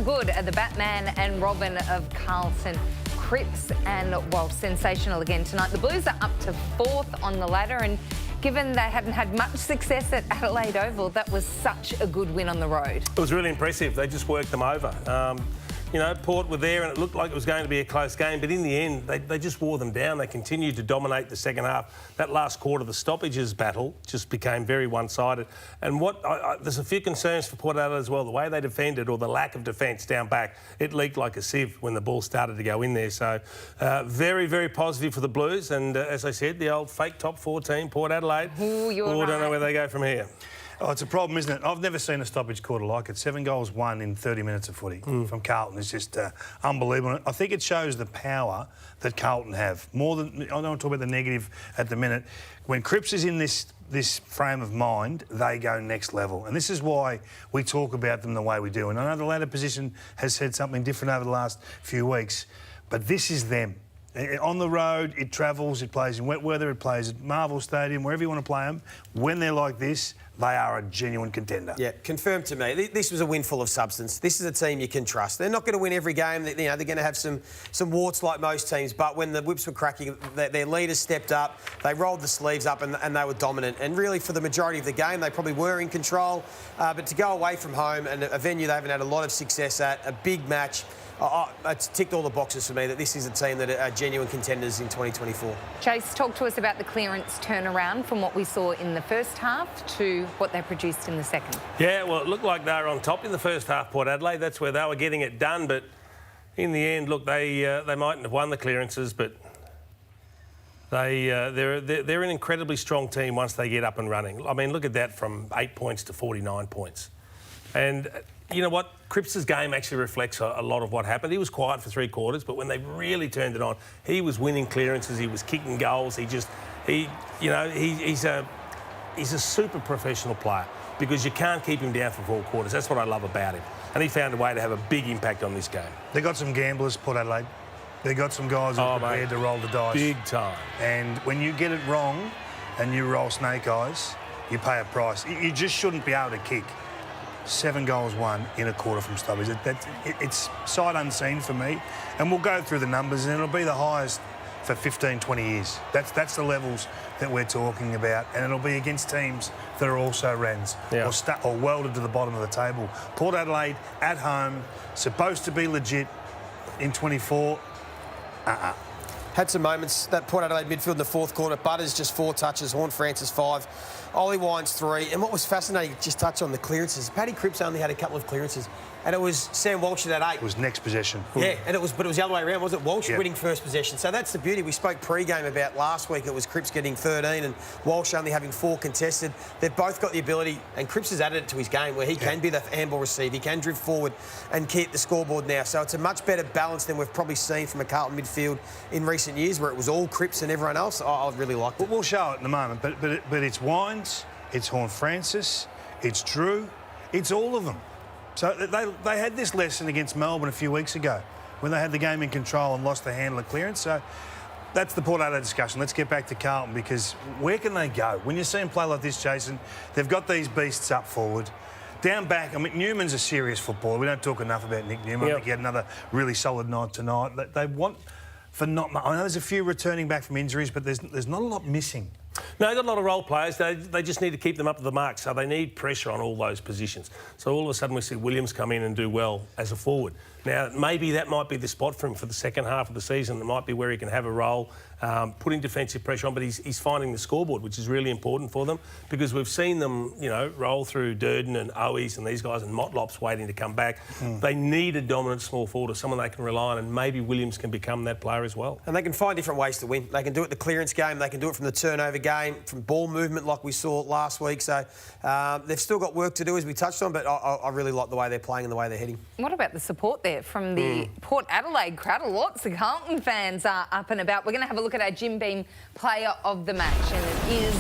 good are the Batman and Robin of Carlton. Cripps and Walsh, sensational again tonight. The Blues are up to 4th on the ladder, and given they hadn't had much success at Adelaide Oval, that was such a good win on the road. It was really impressive. They just worked them over. You know, Port were there and it looked like it was going to be a close game, but in the end, they just wore them down. They continued to dominate the second half. That last quarter, the stoppages battle just became very one-sided. And there's a few concerns for Port Adelaide as well. The way they defended, or the lack of defence down back, it leaked like a sieve when the ball started to go in there. So very, very positive for the Blues. And as I said, the old fake top 4 team, Port Adelaide. Ooh, you're right. I don't know where they go from here. Oh, it's a problem, isn't it? I've never seen a stoppage quarter like it. 7 goals won in 30 minutes of footy from Carlton. It's just unbelievable. I think it shows the power that Carlton have. More than, I don't want to talk about the negative at the minute. When Cripps is in this frame of mind, they go next level. And this is why we talk about them the way we do. And I know the ladder position has said something different over the last few weeks, but this is them. On the road, it travels, it plays in wet weather, it plays at Marvel Stadium, wherever you want to play them. When they're like this, they are a genuine contender. Yeah, confirmed to me. This was a win full of substance. This is a team you can trust. They're not going to win every game. You know, they're going to have some warts like most teams, but when the whips were cracking, their leaders stepped up, they rolled the sleeves up and they were dominant. And really, for the majority of the game, they probably were in control. But to go away from home and a venue they haven't had a lot of success at, a big match, it's ticked all the boxes for me that this is a team that are genuine contenders in 2024. Chase, talk to us about the clearance turnaround from what we saw in the first half to what they produced in the second. Yeah, well, it looked like they were on top in the first half, Port Adelaide. That's where they were getting it done. But in the end, look, they mightn't have won the clearances, but they're an incredibly strong team once they get up and running. I mean, look at that, from 8 points to 49 points. And you know what? Cripps' game actually reflects a lot of what happened. He was quiet for 3 quarters, but when they really turned it on, he was winning clearances, he was kicking goals. He's a super professional player because you can't keep him down for 4 quarters. That's what I love about him. And he found a way to have a big impact on this game. They got some gamblers, Port Adelaide. They got some guys who are prepared to roll the dice. Big time. And when you get it wrong and you roll snake eyes, you pay a price. You just shouldn't be able to kick 7 goals won in a quarter from stoppage. It's sight unseen for me. And we'll go through the numbers and it'll be the highest for 15, 20 years. That's the levels that we're talking about. And it'll be against teams that are also Rans or welded to the bottom of the table. Port Adelaide at home, supposed to be legit in 24. Had some moments. That Port Adelaide midfield in the 4th quarter. Butters just 4 touches. Horne-Francis 5. Ollie Wines 3. And what was fascinating, just touch on the clearances. Paddy Cripps only had a couple of clearances. And it was Sam Walsh that had 8. It was next possession. Yeah, but it was the other way around, wasn't it? Walsh winning first possession. So that's the beauty. We spoke pre-game about last week. It was Cripps getting 13 and Walsh only having 4 contested. They've both got the ability, and Cripps has added it to his game where he can be the handball receiver. He can drift forward and keep the scoreboard now. So it's a much better balance than we've probably seen from a Carlton midfield in recent years, where it was all Cripps and everyone else. I really liked it. We'll show it in a moment, but it's Wines, it's Horne-Francis, it's Drew, it's all of them. So they had this lesson against Melbourne a few weeks ago when they had the game in control and lost the handle of clearance. So that's the Port Adelaide discussion. Let's get back to Carlton, because where can they go? When you see them play like this, Jason, they've got these beasts up forward. Down back, I mean, Newman's a serious footballer. We don't talk enough about Nick Newman. I think he had another really solid night tonight. They want for not much. I know there's a few returning back from injuries, but there's not a lot missing. No, they've got a lot of role players. They just need to keep them up to the mark. So they need pressure on all those positions. So all of a sudden we see Williams come in and do well as a forward. Now, maybe that might be the spot for him for the second half of the season. It might be where he can have a role, putting defensive pressure on, but he's finding the scoreboard, which is really important for them, because we've seen them, you know, roll through Durden and Owies and these guys, and Motlop's waiting to come back. They need a dominant small forward, or someone they can rely on, and maybe Williams can become that player as well. And they can find different ways to win. They can do it the clearance game, they can do it from the turnover game, from ball movement like we saw last week. So they've still got work to do, as we touched on, but I really like the way they're playing and the way they're heading. What about the support there from the Port Adelaide crowd? Lots of Carlton fans are up and about. We're going to have a look at our Jim Beam player of the match, and it is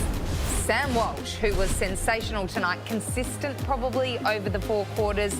Sam Walsh, who was sensational tonight, consistent probably over the 4 quarters,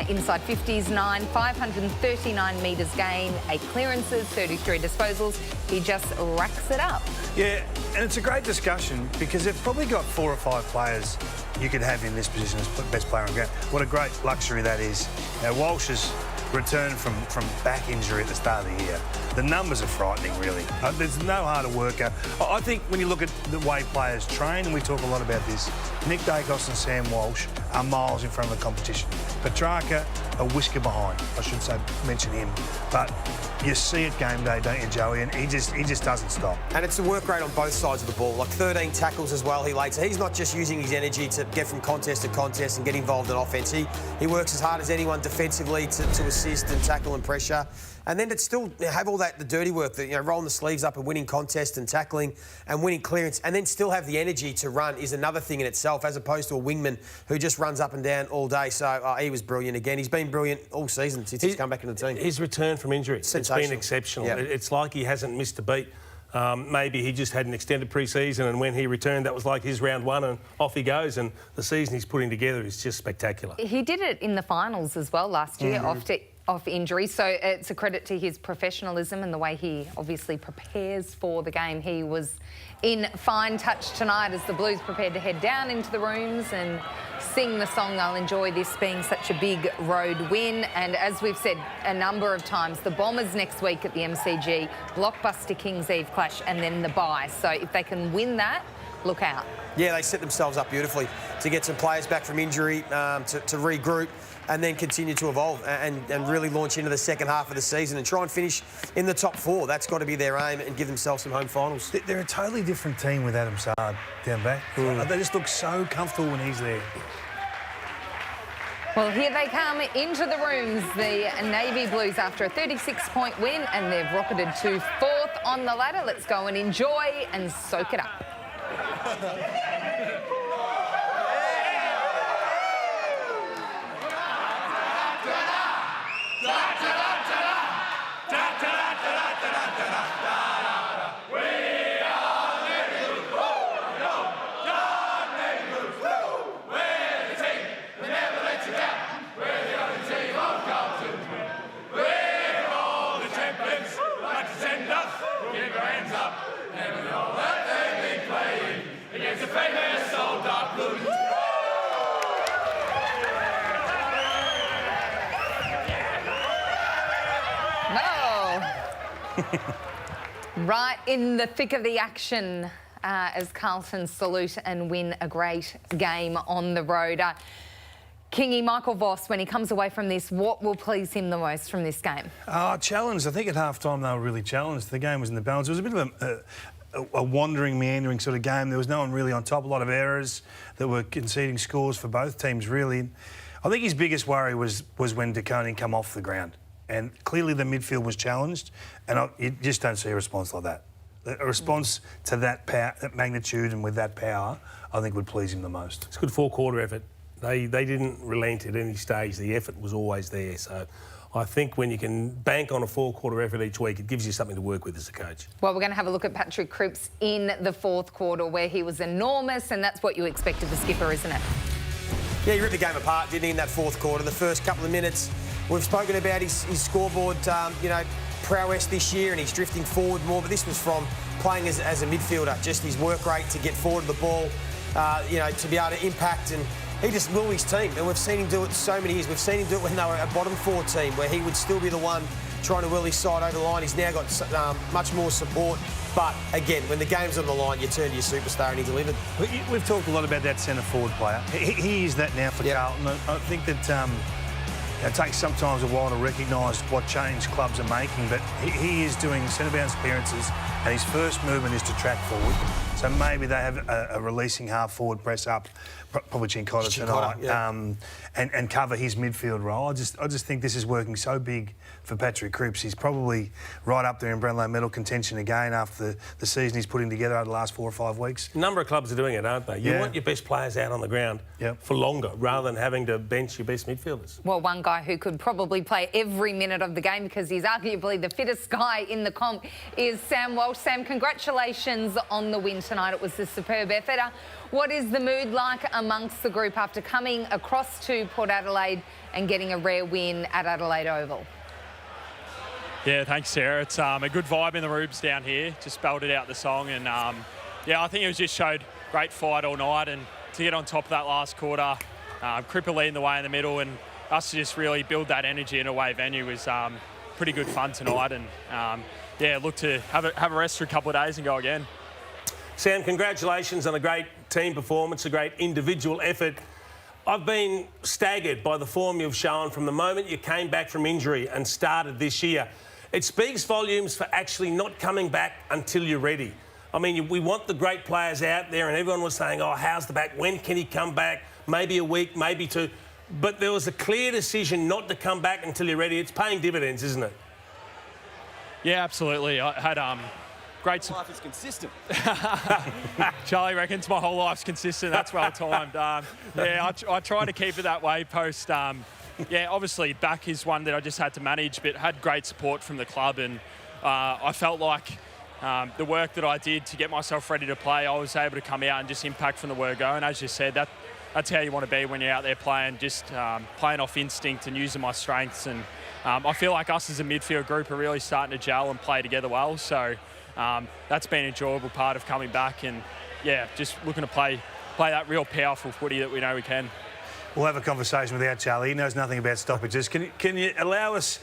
inside 50s, 539 metres gained, 8 clearances, 33 disposals. He just racks it up. Yeah, and it's a great discussion because they've probably got 4 or 5 players you could have in this position as best player on the ground. What a great luxury that is. Now, Walsh has returned from back injury at the start of the year. The numbers are frightening, really. There's no harder worker. I think when you look at the way players train, and we talk a lot about this, Nick Dacos and Sam Walsh are miles in front of the competition. Petrarca, a whisker behind. I should say, mention him. But you see it game day, don't you, Joey? And he just doesn't stop. And it's the work rate on both sides of the ball. Like 13 tackles as well, he laid. So he's not just using his energy to get from contest to contest and get involved in offence. He works as hard as anyone defensively to assist and tackle and pressure. And then to still have all that, the dirty work, the, rolling the sleeves up and winning contest and tackling and winning clearance, and then still have the energy to run is another thing in itself, as opposed to a wingman who just runs up and down all day. So he was brilliant again. He's been brilliant all season since he's come back into the team. His return from injury, it's been exceptional. Yep. It's like he hasn't missed a beat. Maybe he just had an extended pre-season, and when he returned, that was like his round one, and off he goes. And the season he's putting together is just spectacular. He did it in the finals as well last year, off injury, so it's a credit to his professionalism and the way he obviously prepares for the game. He was in fine touch tonight as the Blues prepared to head down into the rooms and sing the song They'll Enjoy, this being such a big road win. And as we've said a number of times, the Bombers next week at the MCG, blockbuster Kings Eve clash, and then the bye. So if they can win that, look out. Yeah, they set themselves up beautifully to get some players back from injury, to regroup and then continue to evolve and really launch into the second half of the season and try and finish in the top four. That's got to be their aim, and give themselves some home finals. They're a totally different team with Adam Saad down back. They just look so comfortable when he's there. Well, here they come into the rooms, the Navy Blues, after a 36-point win, and they've rocketed to fourth on the ladder. Let's go and enjoy and soak it up. Right in the thick of the action as Carlton salute and win a great game on the road. Kingy, Michael Voss, when he comes away from this, what will please him the most from this game? Challenged. I think at half-time they were really challenged. The game was in the balance. It was a bit of a wandering, meandering sort of game. There was no one really on top. A lot of errors that were conceding scores for both teams, really. I think his biggest worry was when De Koning come off the ground. And clearly the midfield was challenged, and you just don't see a response like that. A response to that power, that magnitude and with that power, I think would please him the most. It's a good four-quarter effort. They didn't relent at any stage. The effort was always there. So I think when you can bank on a four-quarter effort each week, it gives you something to work with as a coach. Well, we're going to have a look at Patrick Cripps in the fourth quarter, where he was enormous, and that's what you expect of the skipper, isn't it? Yeah, he ripped the game apart, didn't he, in that fourth quarter? The first couple of minutes, we've spoken about his scoreboard, prowess this year, and he's drifting forward more, but this was from playing as a midfielder, just his work rate to get forward of the ball, to be able to impact, and he just will his team. And we've seen him do it so many years. We've seen him do it when they were a bottom four team, where he would still be the one trying to will his side over the line. He's now got much more support. But again, when the game's on the line, you turn to your superstar, and he delivered. We've talked a lot about that centre forward player. He is that now for Carlton. I think that it takes sometimes a while to recognise what change clubs are making, but he is doing centre bounce clearances, and his first movement is to track forward. So maybe they have a releasing half-forward press up, probably Cincotta tonight, and cover his midfield role. I just think this is working so big for Patrick Cripps. He's probably right up there in Brownlow medal contention again after the season he's putting together over the last 4 or 5 weeks. A number of clubs are doing it, aren't they? You want your best players out on the ground for longer, rather than having to bench your best midfielders. Well, one guy who could probably play every minute of the game, because he's arguably the fittest guy in the comp, is Sam Walsh. Sam, congratulations on the win tonight. It was a superb effort. What is the mood like amongst the group after coming across to Port Adelaide and getting a rare win at Adelaide Oval? Yeah, thanks, Sarah. It's a good vibe in the rooms down here. Just spelled it out the song, and I think it was just showed great fight all night, and to get on top of that last quarter, Cripps leading the way in the middle, and us to just really build that energy in a away venue was pretty good fun tonight. And yeah, look to have a rest for a couple of days and go again. Sam, congratulations on a great team performance, a great individual effort. I've been staggered by the form you've shown from the moment you came back from injury and started this year. It speaks volumes for actually not coming back until you're ready. I mean, we want the great players out there, and everyone was saying, oh, how's the back? When can he come back? Maybe a week, maybe two. But there was a clear decision not to come back until you're ready. It's paying dividends, isn't it? Yeah, absolutely. I had great... Life is consistent. Charlie reckons my whole life's consistent. That's well timed. Yeah, I try to keep it that way post... yeah, obviously back is one that I just had to manage, but had great support from the club, and I felt like the work that I did to get myself ready to play, I was able to come out and just impact from the word go. And as you said, that's how you want to be when you're out there playing, just playing off instinct and using my strengths. And I feel like us as a midfield group are really starting to gel and play together well. So that's been an enjoyable part of coming back, and yeah, just looking to play that real powerful footy that we know we can. We'll have a conversation with our Charlie. He knows nothing about stoppages. Can you allow us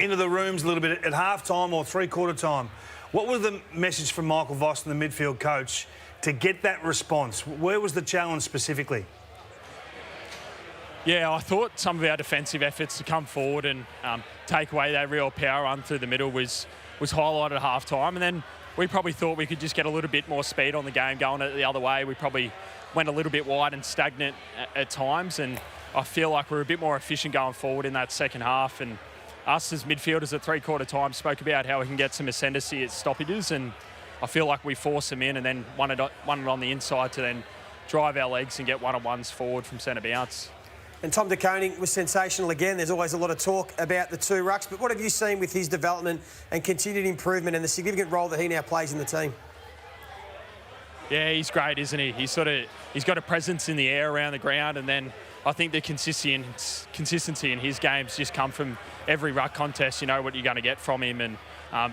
into the rooms a little bit at half-time or three-quarter time? What was the message from Michael Voss and the midfield coach to get that response? Where was the challenge specifically? Yeah, I thought some of our defensive efforts to come forward and take away that real power run through the middle was highlighted at half-time. And then we probably thought we could just get a little bit more speed on the game going the other way. We probably went a little bit wide and stagnant at times, and I feel like we're a bit more efficient going forward in that second half. And us as midfielders at three-quarter time spoke about how we can get some ascendancy at stoppages, and I feel like we force them in and then won it on the inside to then drive our legs and get one-on-ones forward from centre bounce. And Tom De Koning was sensational again. There's always a lot of talk about the two rucks, but what have you seen with his development and continued improvement and the significant role that he now plays in the team? Yeah, he's great, isn't he? He's got a presence in the air around the ground, and then I think the consistency in his games just come from every ruck contest. You know what you're going to get from him, and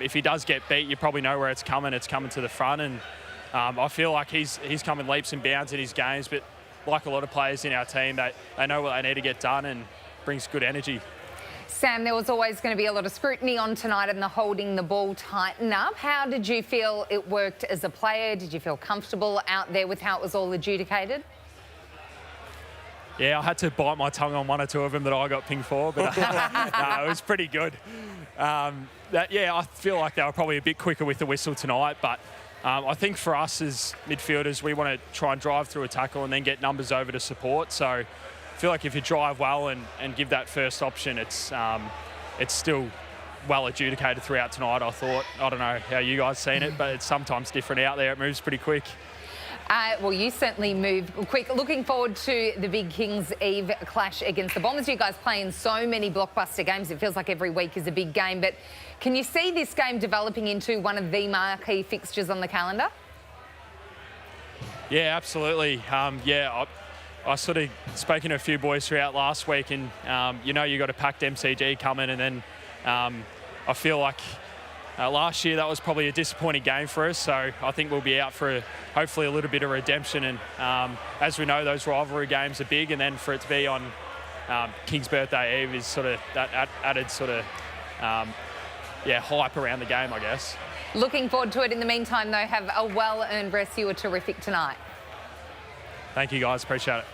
if he does get beat, you probably know where it's coming. It's coming to the front, and I feel like he's coming leaps and bounds in his games, but like a lot of players in our team, they know what they need to get done and brings good energy. Sam, there was always going to be a lot of scrutiny on tonight and the holding the ball tighten up. How did you feel it worked as a player? Did you feel comfortable out there with how it was all adjudicated? Yeah, I had to bite my tongue on one or two of them that I got pinged for, but no, it was pretty good. Yeah, I feel like they were probably a bit quicker with the whistle tonight, but I think for us as midfielders, we want to try and drive through a tackle and then get numbers over to support. So I feel like if you drive well and give that first option, it's still well adjudicated throughout tonight, I thought. I don't know how you guys seen it, but it's sometimes different out there. It moves pretty quick. Well, you certainly moved quick. Looking forward to the big Kings Eve clash against the Bombers. You guys play in so many blockbuster games. It feels like every week is a big game. But can you see this game developing into one of the marquee fixtures on the calendar? Yeah, absolutely. Yeah, I sort of spoken to a few boys throughout last week, and you know you got a packed MCG coming, and then I feel like last year that was probably a disappointing game for us, so I think we'll be out for hopefully a little bit of redemption. And as we know, those rivalry games are big, and then for it to be on King's birthday eve is sort of that added sort of hype around the game, I guess. Looking forward to it. In the meantime, though, have a well-earned rest. You were terrific tonight. Thank you, guys. Appreciate it.